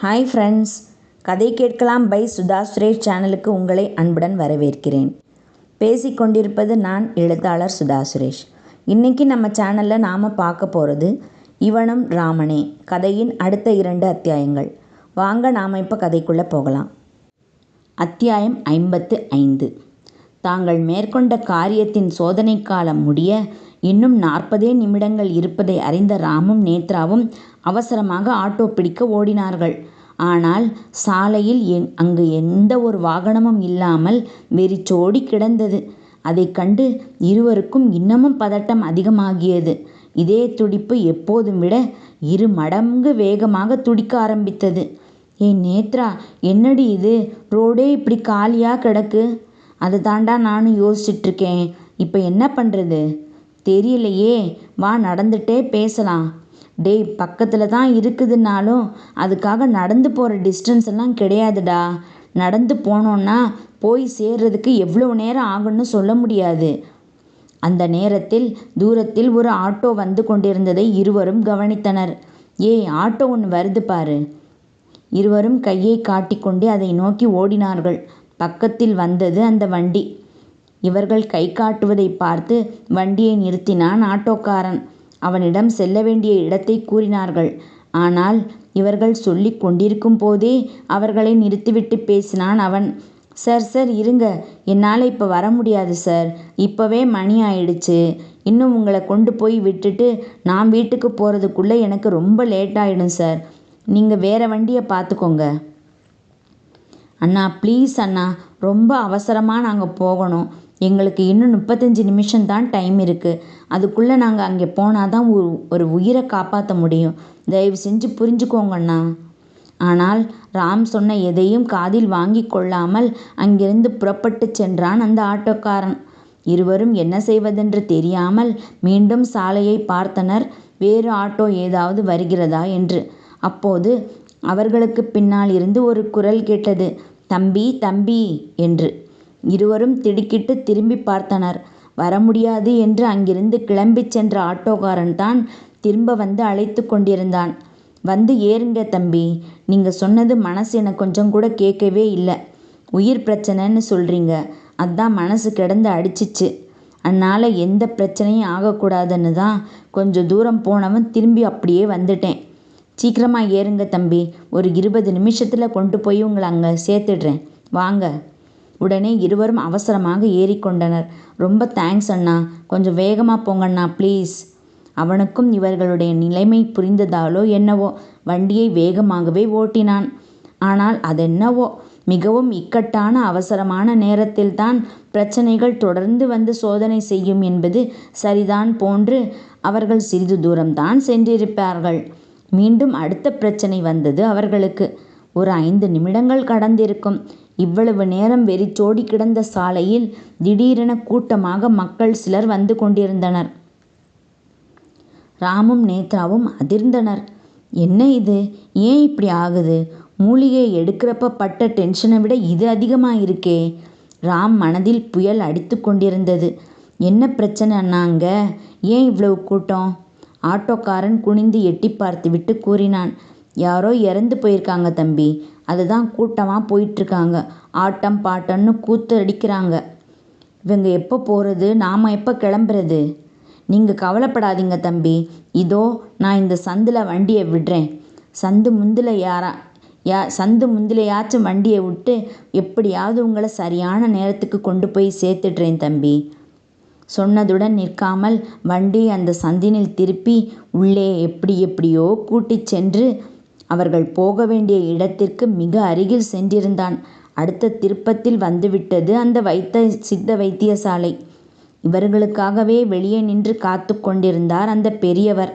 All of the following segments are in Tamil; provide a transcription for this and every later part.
ஹாய் ஃப்ரெண்ட்ஸ், கதை கேட்கலாம் பை சுதா சுரேஷ் சேனலுக்கு உங்களை அன்புடன் வரவேற்கிறேன். பேசிக்கொண்டிருப்பது நான் எழுத்தாளர் சுதா சுரேஷ். இன்றைக்கி நம்ம சேனலில் நாம் பார்க்க போகிறது இவனும் ராமனே கதையின் அடுத்த 2 அத்தியாயங்கள். வாங்க நாம் இப்போ கதைக்குள்ளே போகலாம். அத்தியாயம் 55. தாங்கள் மேற்கொண்ட காரியத்தின் சோதனை காலம் முடிய இன்னும் 40 நிமிடங்கள் இருப்பதை அறிந்த ராமும் நேத்ராவும் அவசரமாக ஆட்டோ பிடிக்க ஓடினார்கள். ஆனால் சாலையில் அங்கு எந்த ஒரு வாகனமும் இல்லாமல் வெறிச்சோடி கிடந்தது. அதை கண்டு இருவருக்கும் இன்னமும் பதட்டம் அதிகமாகியது. இதே துடிப்பு எப்போதும் விட 2 மடங்கு வேகமாக துடிக்க ஆரம்பித்தது. ஏய் நேத்ரா, என்னடி இது, ரோடே இப்படி காலியாக கிடக்கு? அதை தாண்டா நானும் யோசிச்சுட்ருக்கேன். இப்போ என்ன பண்ணுறது தெரியலையே. வா, நடந்துகிட்டே பேசலாம். டேய், பக்கத்தில் தான் இருக்குதுன்னாலும் அதுக்காக நடந்து போகிற டிஸ்டன்ஸ் எல்லாம் கிடையாதுடா. நடந்து போனோன்னா போய் சேர்றதுக்கு எவ்வளோ நேரம் ஆகும்னு சொல்ல முடியாது. அந்த நேரத்தில் தூரத்தில் ஒரு ஆட்டோ வந்து கொண்டிருந்ததை இருவரும் கவனித்தனர். ஏய், ஆட்டோ ஒன்று வருது பாரு. இருவரும் கையை காட்டிக்கொண்டு அதை நோக்கி ஓடினார்கள். பக்கத்தில் வந்தது அந்த வண்டி. இவர்கள் கை காட்டுவதை பார்த்து வண்டியை நிறுத்தினான் ஆட்டோக்காரன். அவனிடம் செல்ல வேண்டிய இடத்தை கூறினார்கள். ஆனால் இவர்கள் சொல்லி கொண்டிருக்கும் போதே அவர்களை நிறுத்திவிட்டு பேசினான் அவன். சார் இருங்க, என்னால் இப்போ வர முடியாது சார். இப்போவே மணி ஆயிடுச்சு. இன்னும் உங்களை கொண்டு போய் விட்டுட்டு நான் வீட்டுக்கு போகிறதுக்குள்ளே எனக்கு ரொம்ப லேட் ஆகிடும் சார். நீங்கள் வேறு வண்டியை பார்த்துக்கோங்க. அண்ணா ப்ளீஸ் அண்ணா, ரொம்ப அவசரமாக நாங்கள் போகணும். எங்களுக்கு இன்னும் 35 நிமிஷம்தான் டைம் இருக்குது. அதுக்குள்ளே நாங்கள் அங்கே போனால் தான் ஒரு உயிரை காப்பாற்ற முடியும். தயவு செஞ்சு புரிஞ்சுக்கோங்கண்ணா. ஆனால் ராம் சொன்ன எதையும் காதில் வாங்கி கொள்ளாமல் அங்கிருந்து புறப்பட்டு சென்றான் அந்த ஆட்டோக்காரன். இருவரும் என்ன செய்வதென்று தெரியாமல் மீண்டும் சாலையை பார்த்தனர், வேறு ஆட்டோ ஏதாவது வருகிறதா என்று. அப்போது அவர்களுக்கு பின்னால் இருந்து ஒரு குரல் கேட்டது, தம்பி தம்பி என்று. இருவரும் திடுக்கிட்டு திரும்பி பார்த்தனர். வர முடியாது என்று அங்கிருந்து கிளம்பி சென்ற ஆட்டோக்காரன் தான் திரும்ப வந்து அழைத்து கொண்டிருந்தான். வந்து ஏறுங்க தம்பி, நீங்கள் சொன்னது மனசு எனக்கு கொஞ்சம் கூட கேட்கவே இல்லை. உயிர் பிரச்சனைன்னு சொல்கிறீங்க, அதான் மனசு கிடந்து அடிச்சிச்சு. அதனால் எந்த பிரச்சனையும் ஆகக்கூடாதுன்னு தான் கொஞ்சம் தூரம் போனவன் திரும்பி அப்படியே வந்துட்டேன். சீக்கிரமாக ஏறுங்க தம்பி, ஒரு 20 நிமிஷத்தில் கொண்டு போய் உங்களை அங்கே சேர்த்துடுறேன், வாங்க. உடனே இருவரும் அவசரமாக ஏறிக்கொண்டனர். ரொம்ப தேங்க்ஸ் அண்ணா, கொஞ்சம் வேகமாக போங்கண்ணா ப்ளீஸ். அவனுக்கும் இவர்களுடைய நிலைமை புரிந்ததாலோ என்னவோ வண்டியை வேகமாகவே ஓட்டினான். ஆனால் அதென்னவோ மிகவும் இக்கட்டான அவசரமான நேரத்தில்தான் பிரச்சனைகள் தொடர்ந்து வந்து சோதனை செய்யும் என்பது சரிதான் போன்று அவர்கள் சிறிது தூரம்தான் சென்றிருப்பார்கள். மீண்டும் அடுத்த பிரச்சனை வந்தது அவர்களுக்கு. ஒரு 5 நிமிடங்கள் கடந்திருக்கும். இவ்வளவு நேரம் வெறிச்சோடி கிடந்த சாலையில் திடீரென கூட்டமாக மக்கள் சிலர் வந்து கொண்டிருந்தனர். ராமும் நேத்ராவும் அதிர்ந்தனர். என்ன இது, ஏன் இப்படி ஆகுது? மூலிகையை எடுக்கிறப்ப பட்ட டென்ஷனை விட இது அதிகமாக இருக்கே. ராம் மனதில் புயல் அடித்து கொண்டிருந்தது. என்ன பிரச்சனை அண்ணாங்க, ஏன் இவ்வளவு கூட்டம்? ஆட்டோக்காரன் குனிந்து எட்டி பார்த்துவிட்டு கூறினான், யாரோ இறந்து போயிருக்காங்க தம்பி, அதுதான் கூட்டமாக போயிட்டுருக்காங்க. ஆட்டம் பாட்டம்னு கூத்து அடிக்கிறாங்க. இவங்க எப்போ போகிறது, நாம் எப்போ கிளம்புறது? நீங்கள் கவலைப்படாதீங்க தம்பி, இதோ நான் இந்த சந்தில் வண்டியை விடுறேன். சந்து முந்திலையாச்சும் வண்டியை விட்டு எப்படியாவது உங்களை சரியான நேரத்துக்கு கொண்டு போய் சேர்த்துடுறேன் தம்பி. சொன்னதுடன் நிற்காமல் வண்டி அந்த சந்தினில் திருப்பி உள்ளே எப்படியோ கூட்டிச் சென்று அவர்கள் போக வேண்டிய இடத்திற்கு மிக அருகில் சென்றிருந்தான். அடுத்த திருப்பத்தில் வந்துவிட்டது அந்த சித்த வைத்தியசாலை. இவர்களுக்காகவே வெளியே நின்று காத்து கொண்டிருந்தார் அந்த பெரியவர்.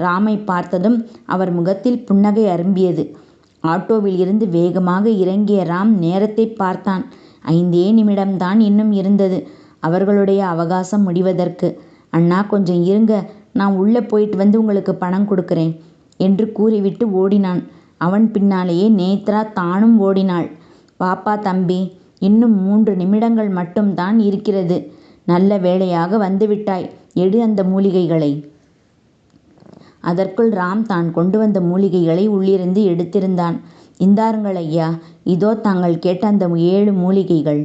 ராமை பார்த்ததும் அவர் முகத்தில் புன்னகை அரும்பியது. ஆட்டோவில் இருந்து வேகமாக இறங்கிய ராம் நேரத்தை பார்த்தான். 5 நிமிடம்தான் இன்னும் இருந்தது அவர்களுடைய அவகாசம் முடிவதற்கு. அண்ணா கொஞ்சம் இருங்க, நான் உள்ளே போயிட்டு வந்து உங்களுக்கு பணம் கொடுக்குறேன் என்று கூறிவிட்டு ஓடினான். அவன் பின்னாலேயே நேத்ரா தானும் ஓடினாள். பாப்பா தம்பி, இன்னும் 3 நிமிடங்கள் மட்டும்தான் இருக்கிறது. நல்ல வேளையாக வந்துவிட்டாய், எடு அந்த மூலிகைகளை. அதற்குள் ராம் தான் கொண்டு வந்த மூலிகைகளை உள்ளிருந்து எடுத்திருந்தான். இந்தாருங்கள் ஐயா, இதோ தாங்கள் கேட்ட அந்த 7 மூலிகைகள்.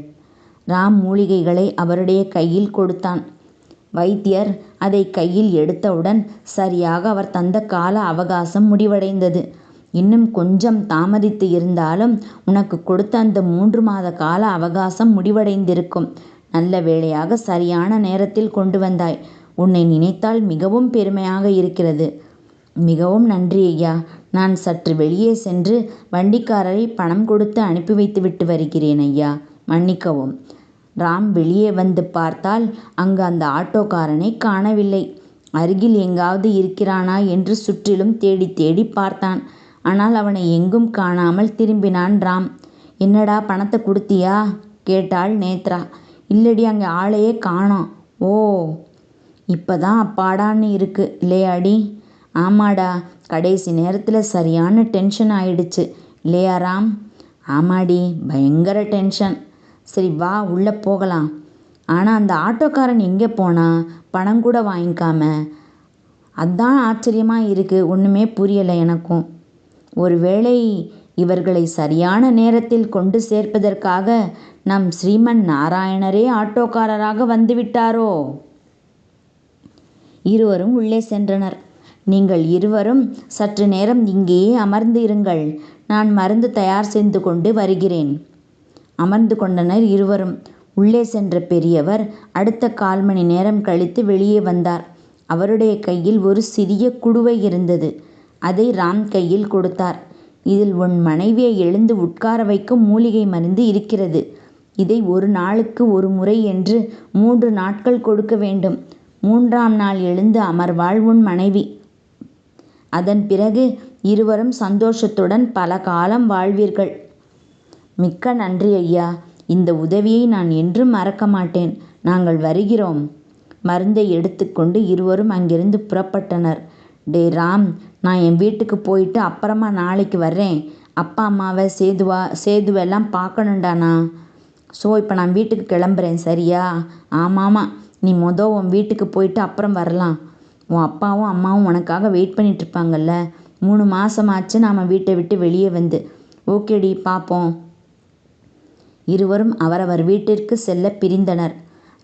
ராம் மூலிகைகளை அவருடைய கையில் கொடுத்தான். வைத்தியர் அதை கையில் எடுத்தவுடன் சரியாக அவர் தந்த கால அவகாசம் முடிவடைந்தது. இன்னும் கொஞ்சம் தாமதித்து இருந்தாலும் உனக்கு கொடுத்த அந்த 3 மாத கால அவகாசம் முடிவடைந்திருக்கும். நல்ல வேளையாக சரியான நேரத்தில் கொண்டு வந்தாய். உன்னை நினைத்தால் மிகவும் பெருமையாக இருக்கிறது. மிகவும் நன்றி ஐயா. நான் சற்று வெளியே சென்று வண்டிக்காரரை பணம் கொடுத்து அனுப்பி வைத்துவிட்டு வருகிறேன் ஐயா. மன்னிக்கவும். ராம் வெளியே வந்து பார்த்தால் அங்கு அந்த ஆட்டோக்காரனை காணவில்லை. அருகில் எங்காவது இருக்கிறானா என்று சுற்றிலும் தேடி தேடி பார்த்தான். ஆனால் அவனை எங்கும் காணாமல் திரும்பினான் ராம். என்னடா, பணத்தை கொடுத்தியா கேட்டாள் நேத்ரா. இல்லடி, அங்கே ஆளையே காணோம். ஓ, இப்போதான் அப்பாடான்னு இருக்கு இல்லையாடி? ஆமாடா, கடைசி நேரத்தில் சரியான டென்ஷன் ஆயிடுச்சு இல்லையா ராம்? ஆமாடி, பயங்கர டென்ஷன். சரி வா, உள்ளே போகலாம். ஆனால் அந்த ஆட்டோக்காரன் எங்கே போனா? பணம் கூட வாங்கிக்காம. அதான் ஆச்சரியமாக இருக்குது. ஒன்றுமே புரியலை எனக்கும். ஒருவேளை இவர்களை சரியான நேரத்தில் கொண்டு சேர்ப்பதற்காக நம் ஸ்ரீமன் நாராயணரே ஆட்டோக்காரராக வந்துவிட்டாரோ? இருவரும் உள்ளே சென்றனர். நீங்கள் இருவரும் சற்று நேரம் இங்கேயே அமர்ந்து இருங்கள். நான் மருந்து தயார் செய்து கொண்டு வருகிறேன். அமர்ந்து கொண்டனர் இருவரும். உள்ளே சென்ற பெரியவர் அடுத்த 1/4 மணி நேரம் கழித்து வெளியே வந்தார். அவருடைய கையில் ஒரு சிறிய குடுவை இருந்தது. அதை ராம் கையில் கொடுத்தார். இதில் உன் மனைவியை எழுந்து உட்கார வைக்கும் மூலிகை மருந்து இருக்கிறது. இதை 1 நாளுக்கு 1 முறை என்று 3 நாட்கள் கொடுக்க வேண்டும். 3ஆம் நாள் எழுந்து அமர்வாள் உன் மனைவி. அதன் பிறகு இருவரும் சந்தோஷத்துடன் பல காலம் வாழ்வீர்கள். மிக்க நன்றி ஐயா. இந்த உதவியை நான் என்றும் மறக்க மாட்டேன். நாங்கள் வருகிறோம். மருந்தை எடுத்துக்கொண்டு இருவரும் அங்கிருந்து புறப்பட்டனர். டே ராம், நான் என் வீட்டுக்கு போயிட்டு அப்புறமா நாளைக்கு வர்றேன். அப்பா அம்மாவை சேதுவெல்லாம் பார்க்கணுண்டாண்ணா. ஸோ இப்போ நான் வீட்டுக்கு கிளம்புறேன், சரியா? ஆமாம், நீ உன் வீட்டுக்கு போயிட்டு அப்புறம் வரலாம். உன் அப்பாவும் அம்மாவும் உனக்காக வெயிட் பண்ணிகிட்ருப்பாங்கல்ல. 3 மாதமாச்சு நாம் வீட்டை விட்டு வெளியே வந்து. ஓகேடி, பார்ப்போம். இருவரும் அவரவர் வீட்டிற்கு செல்ல பிரிந்தனர்.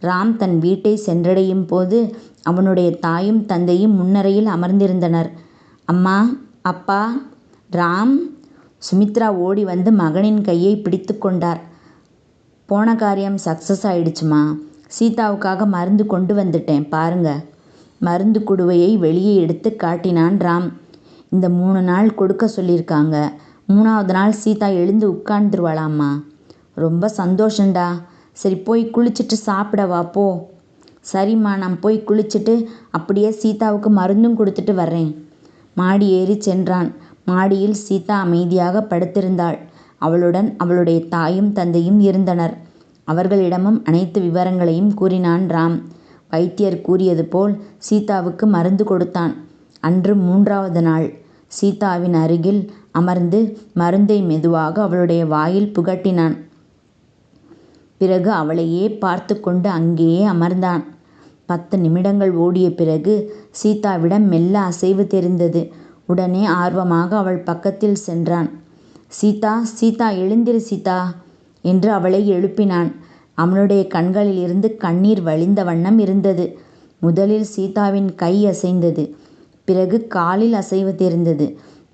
ராம் தன் வீட்டை சென்றடையும் போது அவனுடைய தாயும் தந்தையும் முன்னரையில் அமர்ந்திருந்தனர். அம்மா, அப்பா, ராம். சுமித்ரா ஓடி வந்து மகனின் கையை பிடித்து கொண்டார். போன காரியம் சக்ஸஸ் ஆயிடுச்சுமா. சீதாவுக்காக மருந்து கொண்டு வந்துட்டேன் பாருங்க. மருந்து குடுவையை வெளியே எடுத்து காட்டினான் ராம். இந்த 3 நாள் கொடுக்க சொல்லியிருக்காங்க. 3ஆவது நாள் சீதா எழுந்து உட்கார்ந்துருவாளாம்மா. ரொம்ப சந்தோஷண்டா. சரி, போய் குளிச்சுட்டு சாப்பிடவா போ. சரிம்மா, நான் போய் குளிச்சுட்டு அப்படியே சீதாவுக்கு மருந்தும் கொடுத்துட்டு வர்றேன். மாடி ஏறி சென்றான். மாடியில் சீதா அமைதியாக படுத்திருந்தாள். அவளுடன் அவளுடைய தாயும் தந்தையும் இருந்தனர். அவர்களிடமும் அனைத்து விவரங்களையும் கூறினான் ராம். வைத்தியர் கூறியது போல் சீதாவுக்கு மருந்து கொடுத்தான். அன்று 3ஆவது நாள். சீதாவின் அருகில் அமர்ந்து மருந்தை மெதுவாக அவளுடைய வாயில் புகட்டினான். பிறகு அவளையே பார்த்து கொண்டு அங்கேயே அமர்ந்தான். 10 நிமிடங்கள் ஓடிய பிறகு சீதாவிடம் மெல்ல அசைவு தெரிந்தது. உடனே ஆர்வமாக அவள் பக்கத்தில் சென்றான். சீதா, சீதா, எழுந்திரு சீதா என்று அவளை எழுப்பினான். அவனுடைய கண்களில் இருந்து கண்ணீர் வழிந்த வண்ணம் இருந்தது. முதலில் சீதாவின் கை அசைந்தது. பிறகு காலில் அசைவு தெரிந்தது.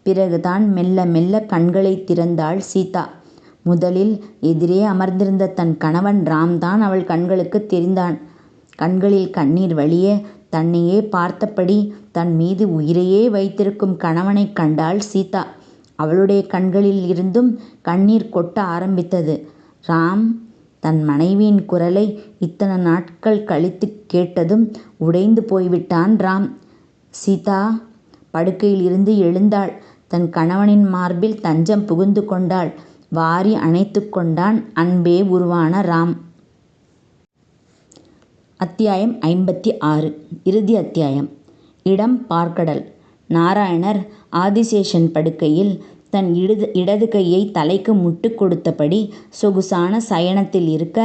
பிறகுதான் மெல்ல மெல்ல கண்களை திறந்தாள் சீதா. முதலில் எதிரே அமர்ந்திருந்த தன் கணவன் ராம்தான் அவள் கண்களுக்கு தெரிந்தான். கண்களில் கண்ணீர் வழிய தன்னையே பார்த்தபடி தன் மீது உயிரையே வைத்திருக்கும் கணவனை கண்டாள் சீதா. அவளுடைய கண்களில் இருந்தும் கண்ணீர் கொட்ட ஆரம்பித்தது. ராம் தன் மனைவியின் குரலை இத்தனை நாட்கள் கழித்து கேட்டதும் உடைந்து போய்விட்டான் ராம். சீதா படுக்கையில் இருந்து எழுந்தாள். தன் கணவனின் மார்பில் தஞ்சம் புகுந்து கொண்டாள். வாரி அணைத்து கொண்டான் அன்பே உருவான ராம். அத்தியாயம் 56. இறுதி அத்தியாயம். இடம் பார்க்கடல். நாராயணர் ஆதிசேஷன் படுக்கையில் தன் இடது கையை தலைக்கு முட்டு கொடுத்தபடி சொகுசான சயனத்தில் இருக்க,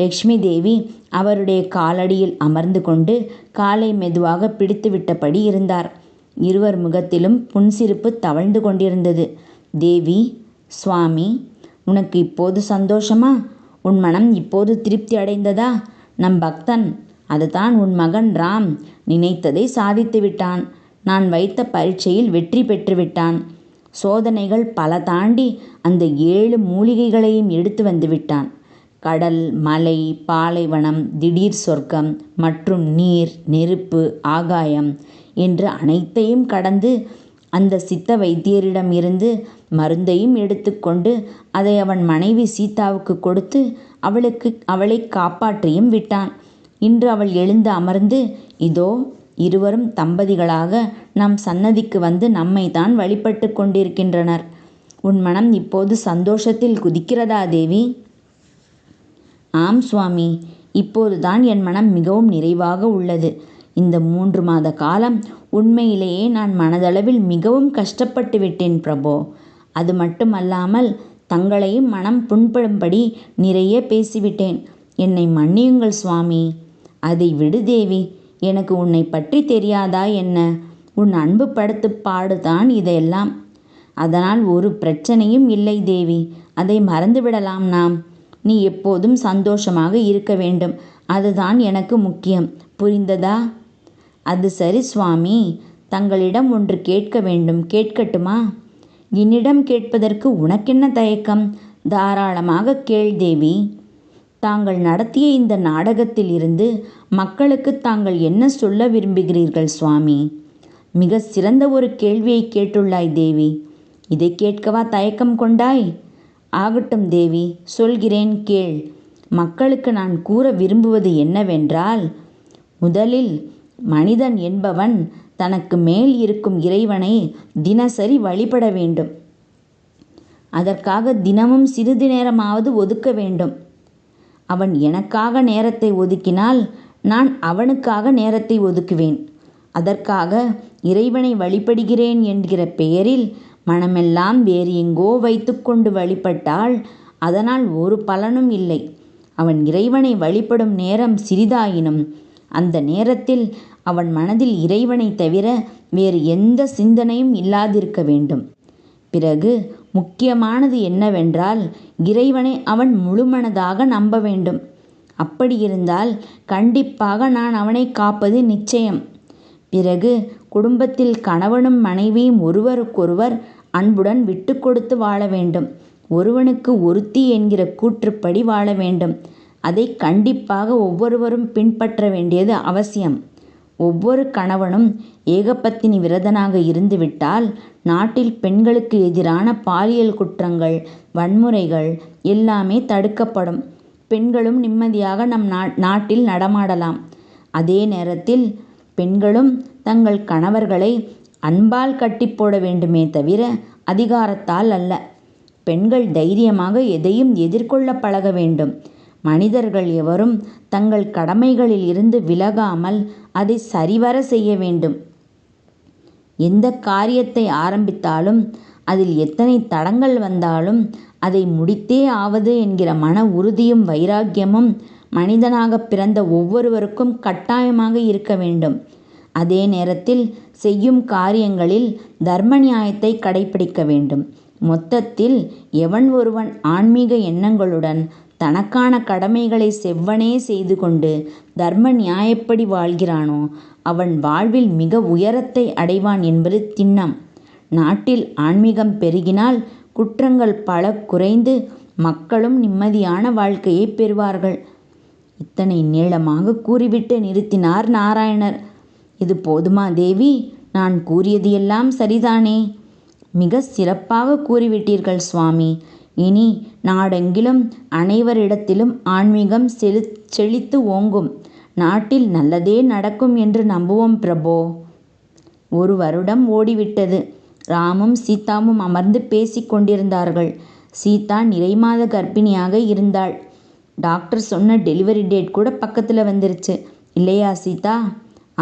லக்ஷ்மி தேவி அவருடைய காலடியில் அமர்ந்து கொண்டு காலை மெதுவாக பிடித்து விட்டபடி இருந்தார். இருவர் முகத்திலும் புன்சிரிப்பு தவழ்ந்து கொண்டிருந்தது. தேவி, சுவாமி, உனக்கு இப்போது சந்தோஷமா? உன் மனம் இப்போது திருப்தி அடைந்ததா? நம் பக்தன், அதுதான் உன் மகன் ராம், நினைத்ததை சாதித்து விட்டான். நான் வைத்த பரீட்சையில் வெற்றி பெற்றுவிட்டான். சோதனைகள் பல தாண்டி அந்த 7 மூலிகைகளையும் எடுத்து வந்து விட்டான். கடல், மலை, பாலைவனம், திடீர் சொர்க்கம் மற்றும் நீர், நெருப்பு, ஆகாயம் என்று அனைத்தையும் கடந்து அந்த சித்த வைத்தியரிடம் இருந்து மருந்தையும் எடுத்துக்கொண்டு அதை அவன் மனைவி சீதாவுக்கு கொடுத்து அவளை காப்பாற்றியும் விட்டான். இன்று அவள் எழுந்து அமர்ந்து, இதோ இருவரும் தம்பதிகளாக நம் சன்னதிக்கு வந்து நம்மை தான் வழிபட்டு கொண்டிருக்கின்றனர். உன் மனம் இப்போது சந்தோஷத்தில் குதிக்கிறதா தேவி? ஆம் சுவாமி, இப்போதுதான் என் மனம் மிகவும் நிறைவாக உள்ளது. இந்த 3 மாத காலம் உண்மையிலேயே நான் மனதளவில் மிகவும் கஷ்டப்பட்டு விட்டேன் பிரபோ. அது மட்டுமல்லாமல் தங்களையும் மனம் புண்படும்படி நிறைய பேசிவிட்டேன். என்னை மன்னியுங்கள் சுவாமி. அதை விடு தேவி, எனக்கு உன்னை பற்றி தெரியாதா என்ன? உன் அன்பு படுத்துப்பாடுதான் இதையெல்லாம். அதனால் ஒரு பிரச்சனையும் இல்லை தேவி, அதை மறந்துவிடலாம் நாம். நீ எப்போதும் சந்தோஷமாக இருக்க வேண்டும், அதுதான் எனக்கு முக்கியம். புரிந்ததா? அது சரி சுவாமி, தங்களிடம் ஒன்று கேட்க வேண்டும், கேட்கட்டுமா? என்னிடம் கேட்பதற்கு உனக்கென்ன தயக்கம்? தாராளமாக கேள் தேவி. தாங்கள் நடத்திய இந்த நாடகத்தில் இருந்து மக்களுக்கு தாங்கள் என்ன சொல்ல விரும்புகிறீர்கள் சுவாமி? மிக சிறந்த ஒரு கேள்வியை கேட்டுள்ளாய் தேவி. இதை கேட்கவா தயக்கம் கொண்டாய்? ஆகட்டும் தேவி, சொல்கிறேன் கேள். மக்களுக்கு நான் கூற விரும்புவது என்னவென்றால், முதலில் மனிதன் என்பவன் தனக்கு மேல் இருக்கும் இறைவனை தினசரி வழிபட வேண்டும். அதற்காக தினமும் சிறிது நேரமாவது ஒதுக்க வேண்டும். அவன் எனக்காக நேரத்தை ஒதுக்கினால் நான் அவனுக்காக நேரத்தை ஒதுக்குவேன். அதற்காக இறைவனை வழிபடுகிறேன் என்கிற பெயரில் மனமெல்லாம் வேறு எங்கோ வைத்துக்கொண்டு வழிபட்டால் அதனால் ஒரு பலனும் இல்லை. அவன் இறைவனை வழிபடும் நேரம் சிறிதாயினும் அந்த நேரத்தில் அவன் மனதில் இறைவனை தவிர வேறு எந்த சிந்தனையும் இல்லாதிருக்க வேண்டும். பிறகு முக்கியமானது என்னவென்றால், இறைவனை அவன் முழுமனதாக நம்ப வேண்டும். அப்படியிருந்தால் கண்டிப்பாக நான் அவனை காப்பது நிச்சயம். பிறகு குடும்பத்தில் கணவனும் மனைவியும் ஒருவருக்கொருவர் அன்புடன் விட்டு கொடுத்து வாழ வேண்டும். ஒருவனுக்கு ஒருத்தி என்கிற கூற்றுப்படி வாழ வேண்டும். அதை கண்டிப்பாக ஒவ்வொருவரும் பின்பற்ற வேண்டியது அவசியம். ஒவ்வொரு கணவனும் ஏகபத்தினி விரதனாக இருந்துவிட்டால் நாட்டில் பெண்களுக்கு எதிரான பாலியல் குற்றங்கள், வன்முறைகள் எல்லாமே தடுக்கப்படும். பெண்களும் நிம்மதியாக நம் நாட்டில் நடமாடலாம். அதே நேரத்தில் பெண்களும் தங்கள் கணவர்களை அன்பால் கட்டி போட வேண்டுமே தவிர அதிகாரத்தால் அல்ல. பெண்கள் தைரியமாக எதையும் எதிர்கொள்ள பழக வேண்டும். மனிதர்கள் எவரும் தங்கள் கடமைகளில் இருந்து விலகாமல் அதை சரிவர செய்ய வேண்டும். எந்த காரியத்தை ஆரம்பித்தாலும் அதில் எத்தனை தடங்கள் வந்தாலும் அதை முடித்தே ஆவது என்கிற மன உறுதியும் வைராக்கியமும் மனிதனாக பிறந்த ஒவ்வொருவருக்கும் கட்டாயமாக இருக்க வேண்டும். அதே நேரத்தில் செய்யும் காரியங்களில் தர்ம நியாயத்தை கடைபிடிக்க வேண்டும். மொத்தத்தில் எவன் ஒருவன் ஆன்மீக எண்ணங்களுடன் தனக்கான கடமைகளை செவ்வனே செய்து கொண்டு தர்ம நியாயப்படி வாழ்கிறானோ அவன் வாழ்வில் மிக உயரத்தை அடைவான் என்பது திண்ணம். நாட்டில் ஆன்மீகம் பெருகினால் குற்றங்கள் பல குறைந்து மக்களும் நிம்மதியான வாழ்க்கையை பெறுவார்கள். இத்தனை நீளமாக கூறிவிட்டு நிறுத்தினார் நாராயணர். இது போதுமா தேவி? நான் கூறியது எல்லாம் சரிதானே? மிக சிறப்பாக கூறிவிட்டீர்கள் சுவாமி. இனி நாடெங்கிலும் அனைவரிடத்திலும் ஆன்மீகம் செழித்து ஓங்கும். நாட்டில் நல்லதே நடக்கும் என்று நம்புவோம் பிரபோ. 1 வருடம் ஓடிவிட்டது. ராமும் சீதாவும் அமர்ந்து பேசிக் கொண்டிருந்தார்கள். சீதா நிறைமாத கர்ப்பிணியாக இருந்தாள். டாக்டர் சொன்ன டெலிவரி டேட் கூட பக்கத்தில் வந்துருச்சு இல்லையா சீதா?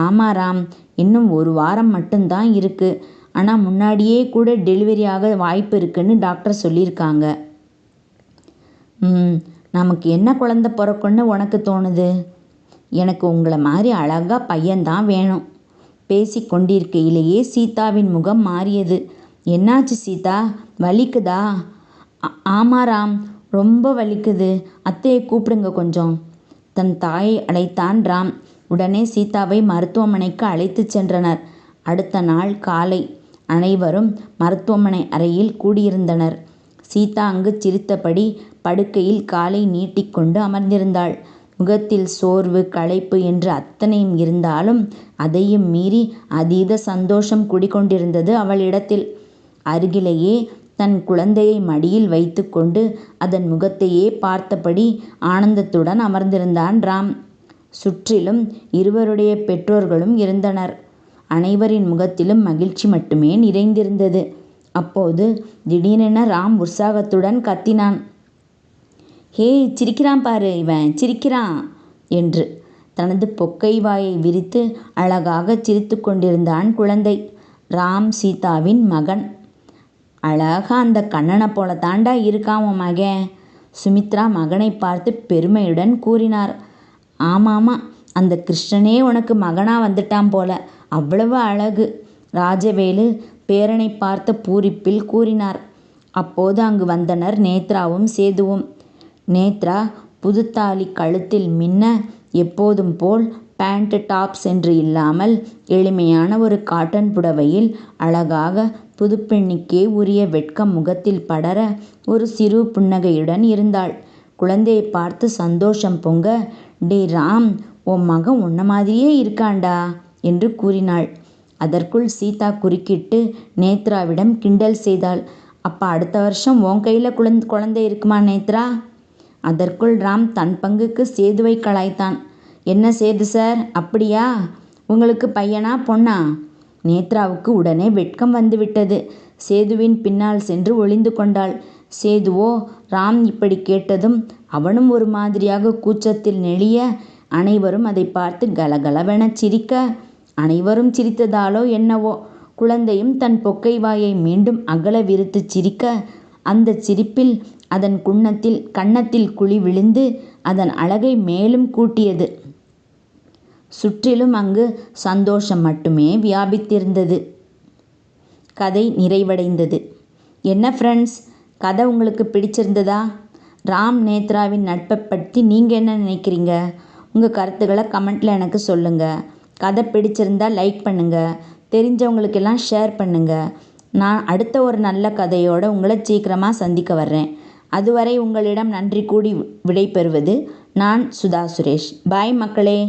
ஆமாம் ராம், இன்னும் 1 வாரம் மட்டும்தான் இருக்கு. ஆனால் முன்னாடியே கூட டெலிவரி ஆக வாய்ப்பு இருக்குன்னு டாக்டர் சொல்லியிருக்காங்க. நமக்கு என்ன குழந்தை பிறக்குன்னு உனக்கு தோணுது? எனக்கு உங்களை மாதிரி அழகாக பையன்தான் வேணும். பேசி கொண்டிருக்கையிலேயே சீதாவின் முகம் மாறியது. என்னாச்சு சீதா, வலிக்குதா? ஆமா ராம், ரொம்ப வலிக்குது, அத்தையை கூப்பிடுங்க கொஞ்சம். தன் தாயை அழைத்தான் ராம். உடனே சீதாவை மருத்துவமனைக்கு அழைத்துச் சென்றனர். அடுத்த நாள் காலை அனைவரும் மருத்துவமனை அறையில் கூடியிருந்தனர். சீதா அங்கு சிரித்தபடி படுக்கையில் காலை நீட்டிக்கொண்டு அமர்ந்திருந்தாள். முகத்தில் சோர்வு, களைப்பு என்று அத்தனையும் இருந்தாலும் அதையும் மீறி அதீத சந்தோஷம் குடிகொண்டிருந்தது அவளிடத்தில். அருகிலேயே தன் குழந்தையை மடியில் வைத்துக்கொண்டு அதன் முகத்தையே பார்த்தபடி ஆனந்தத்துடன் அமர்ந்திருந்தான் ராம். சுற்றிலும் இருவருடைய பெற்றோர்களும் இருந்தனர். அனைவரின் முகத்திலும் மகிழ்ச்சி மட்டுமே நிறைந்திருந்தது. அப்போது திடீரென ராம் உற்சாகத்துடன் கத்தினான். ஹே, சிரிக்கிறான் பாரு, இவன் சிரிக்கிறான் என்று. தனது பொக்கை வாயை விரித்து அழகாக சிரித்து கொண்டிருந்தான் குழந்தை. ராம் சீதாவின் மகன். அழகா அந்த கண்ணனை போல தாண்டா இருக்கான் உன் மகன். சுமித்ரா மகனை பார்த்து பெருமையுடன் கூறினார். ஆமாமா, அந்த கிருஷ்ணனே உனக்கு மகனா வந்துட்டான் போல, அவ்வளவு அழகு, ராஜவேலு பேரனை பார்த்த பூரிப்பில் கூறினார். அப்போது அங்கு வந்தனர் நேத்ராவும் சேதுவும். நேத்ரா புதுத்தாலி கழுத்தில் மின்ன எப்போதும் போல் பேண்ட் டாப்ஸ் என்று இல்லாமல் எளிமையான ஒரு காட்டன் புடவையில் அழகாக புதுப்பெண்ணுக்கே உரிய வெட்கம் முகத்தில் படர ஒரு சிறு புன்னகையுடன் இருந்தாள். குழந்தையை பார்த்து சந்தோஷம் பொங்க, டே ராம், உன் மகன் உன்ன மாதிரியே இருக்காண்டா என்று கூறினாள். அதற்குள் சீதா குறுக்கிட்டு நேத்ராவிடம் கிண்டல் செய்தாள். அப்போ அடுத்த வருஷம் உன் கையில் குழந்தை இருக்குமா நேத்ரா? அதற்குள் ராம் தன் பங்குக்கு சேதுவை கலாய்த்தான். என்ன சேது சார், அப்படியா? உங்களுக்கு பையனா பொண்ணா? நேத்ராவுக்கு உடனே வெட்கம் வந்துவிட்டது. சேதுவின் பின்னால் சென்று ஒளிந்து கொண்டாள். சேதுவோ ராம் இப்படி கேட்டதும் அவனும் ஒரு மாதிரியாக கூச்சத்தில் நெளிய, அனைவரும் அதை பார்த்து கலகலவென சிரிக்க, அனைவரும் சிரித்ததாலோ என்னவோ குழந்தையும் தன் பொக்கை வாயை மீண்டும் அகல விரித்து சிரிக்க, அந்த சிரிப்பில் அதன் கன்னத்தில் குழி விழுந்து அதன் அழகை மேலும் கூட்டியது. சுற்றிலும் அங்கு சந்தோஷம் மட்டுமே வியாபித்திருந்தது. கதை நிறைவடைந்தது. என்ன ஃப்ரெண்ட்ஸ், கதை உங்களுக்கு பிடிச்சிருந்ததா? ராம் நேத்ராவின் நட்பை பற்றி நீங்கள் என்ன நினைக்கிறீங்க? உங்கள் கருத்துக்களை கமெண்ட்டில் எனக்கு சொல்லுங்கள். கதை பிடிச்சிருந்தா லைக் பண்ணுங்கள், தெரிஞ்சவங்களுக்கெல்லாம் ஷேர் பண்ணுங்கள். நான் அடுத்த ஒரு நல்ல கதையோடு உங்களை சீக்கிரமாக சந்திக்க வர்றேன். அதுவரை உங்களிடம் நன்றி கூடி விடைபெறுவது நான் சுதா சுரேஷ். பாய் மக்களே.